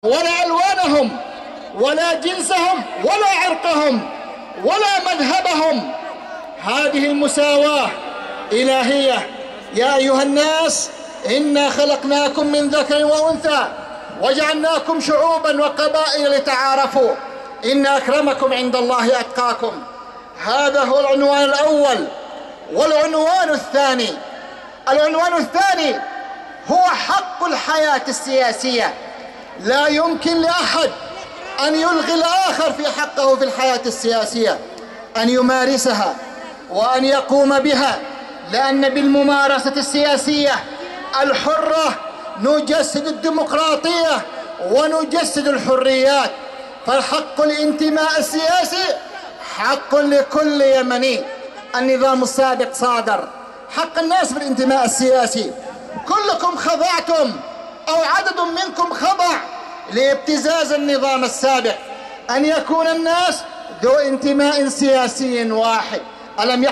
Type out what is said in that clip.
ولا ألوانهم ولا جنسهم ولا عرقهم ولا مذهبهم. هذه المساواة إلهية. يا أيها الناس إنا خلقناكم من ذكر وأنثى وجعلناكم شعوبا وقبائل لتعارفوا إن أكرمكم عند الله أتقاكم. هذا هو العنوان الأول. والعنوان الثاني هو حق الحياة السياسية. لا يمكن لأحد أن يلغي الآخر في حقه في الحياة السياسية، أن يمارسها وأن يقوم بها، لأن بالممارسة السياسية الحرة نجسد الديمقراطية ونجسد الحريات. فالحق الانتماء السياسي حق لكل يمني. النظام السابق صادر حق الناس بالانتماء السياسي. كلكم خضعتم أو عدد منكم خضع لابتزاز النظام السابق، أن يكون الناس ذو انتماء سياسي واحد. ألم